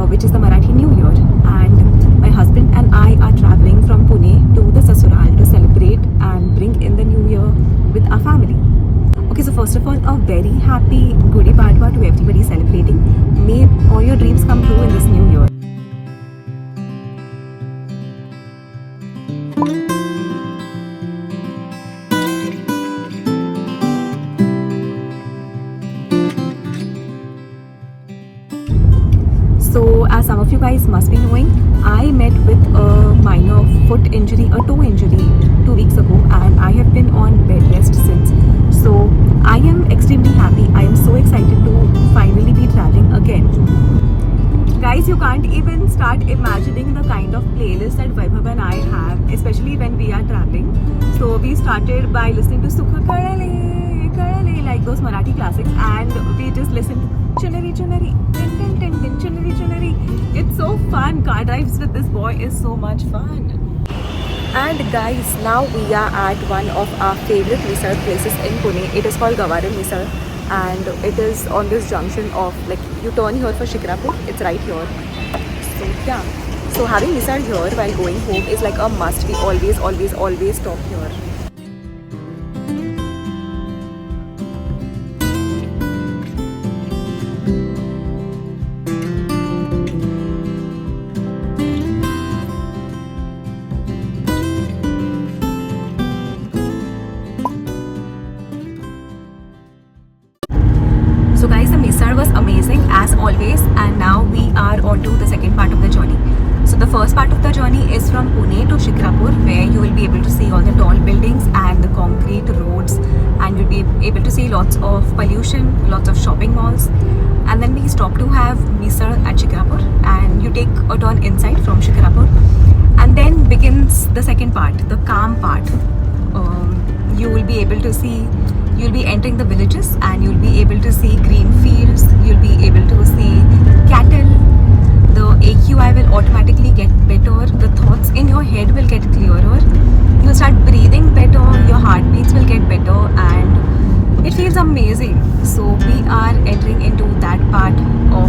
which is the Marathi New Year. And my husband and I are traveling from Pune to the Sasural to celebrate and bring in the New Year with our family. Okay, so first of all, a very happy Gudi Padwa to everybody celebrating. May all your dreams come true in this new year. So, as some of you guys must be knowing, I met with a minor foot injury, a toe injury 2 weeks ago, and I have been on bed rest since. So, I am extremely happy. I am so excited to finally be traveling again. Guys, you can't even start imagining the kind of playlist that Vaibhav and I have, especially when we are traveling. So, we started by listening to Sukha Kadale, Kadale, like those Marathi classics, and we just listened to Chunari Chunari, Tin Tin Tin Tin, Chunari Chunari. It's so fun. Car drives with this boy is so much fun. And guys, now we are at one of our favorite misal places in Pune. It is called Gavare Misal, and it is on this junction of, like, you turn here for Shikrapur, it's right here. So yeah, so having misal here while going home is like a must. We always stop here. So guys, the misal was amazing as always, and now we are on to the second part of the journey. So the first part of the journey is from Pune to Shikrapur, where you will be able to see all the tall buildings and the concrete roads, and you'll be able to see lots of pollution, lots of shopping malls. And then we stop to have misal at Shikrapur, and you take a turn inside from Shikrapur, and then begins the second part, the calm part. You will be able to see, you'll be entering the villages, and you'll be able to see green fields, you'll be able to see cattle. The AQI will automatically get better, the thoughts in your head will get clearer, you'll start breathing better, your heartbeats will get better, and it feels amazing. So we are entering into that part of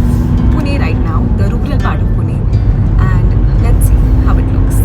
Pune right now, the rural part of Pune, and let's see how it looks.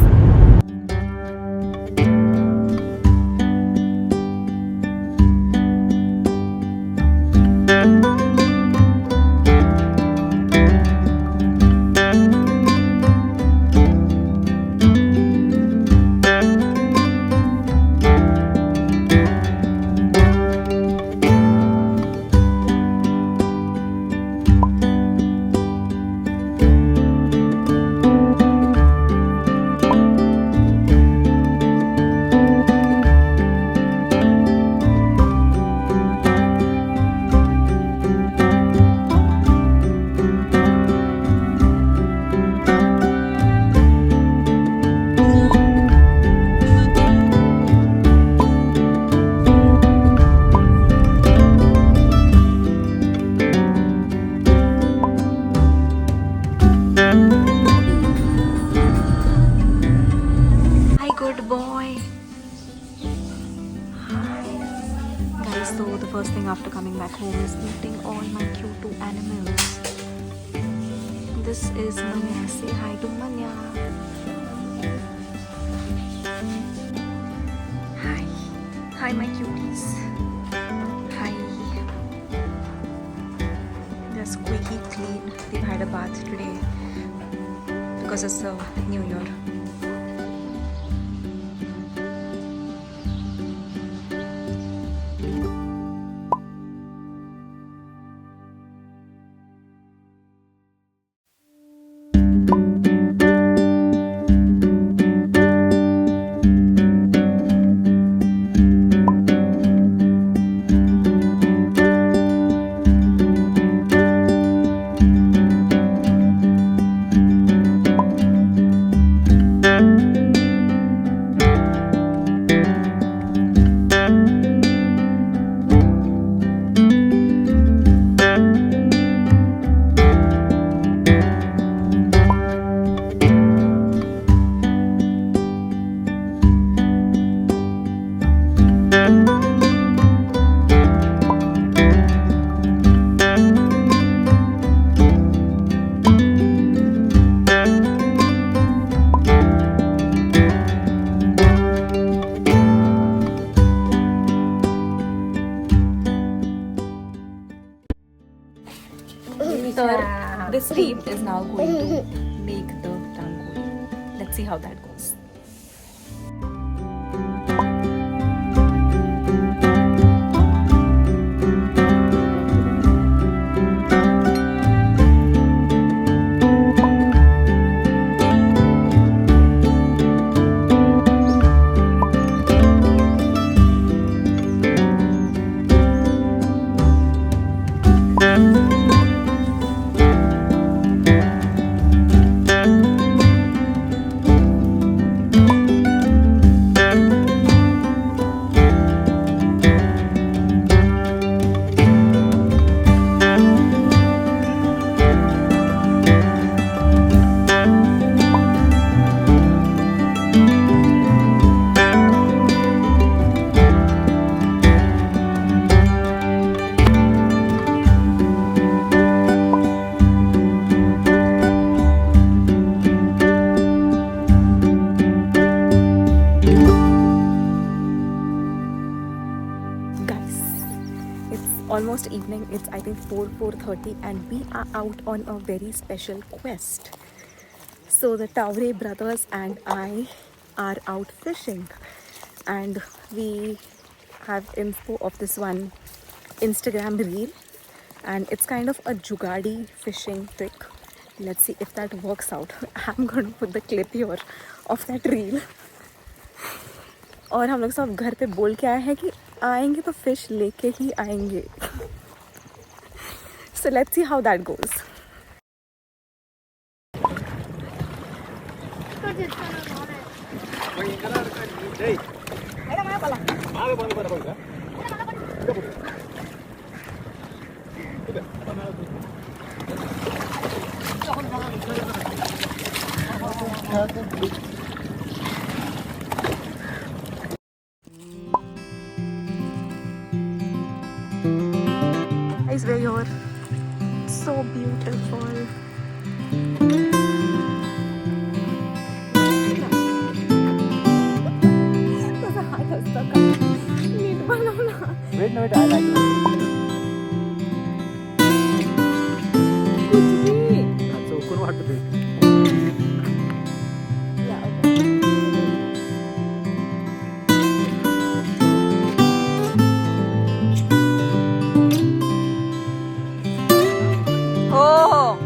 Good boy. Guys, so the first thing after coming back home is meeting all my cute animals. This is Manya. Say hi to Manya. Hi. Hi, my cuties. Hi. They're squeaky clean. They've had a bath today because it's a new year. this team is now going to make the rangoli. Let's see how that goes. Almost evening. It's I think 4:30 and we are out on a very special quest. So the Tawhare brothers and I are out fishing, and we have info of this one Instagram reel, and it's kind of a jugadi fishing trick. Let's see if that works out. I'm going to put the clip here of that reel. और हम लोग सब घर पे बोल के आए हैं कि आएंगे तो फिश लेके ही आएंगे. So let's see how that goes. Guys, where you're so beautiful. Wait, no, wait, I like it. So, couldn't have to do it. Yeah, okay. Oh!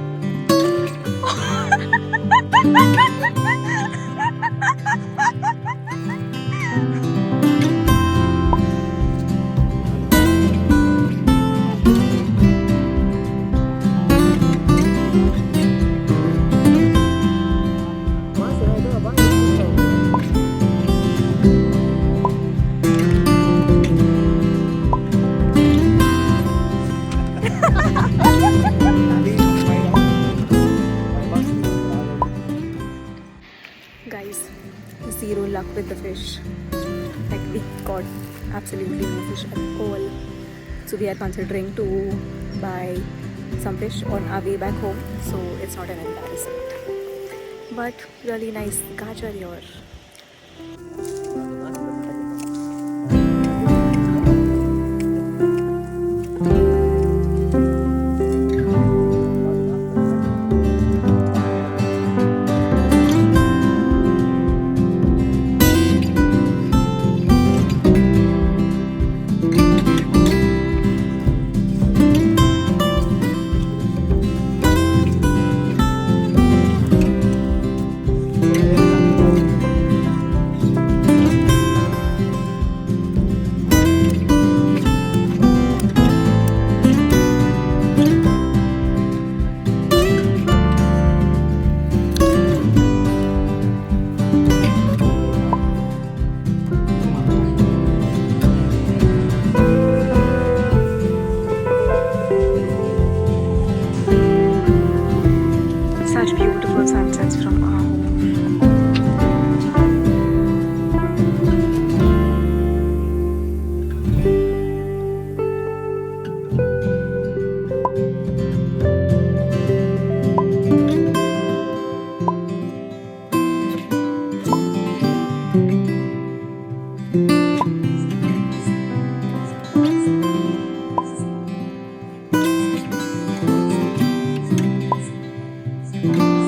Guys, zero luck with the fish. Like we caught absolutely no fish at all. So we are considering to buy some fish on our way back home. So it's not an embarrassment. But really nice gajar here. Bye.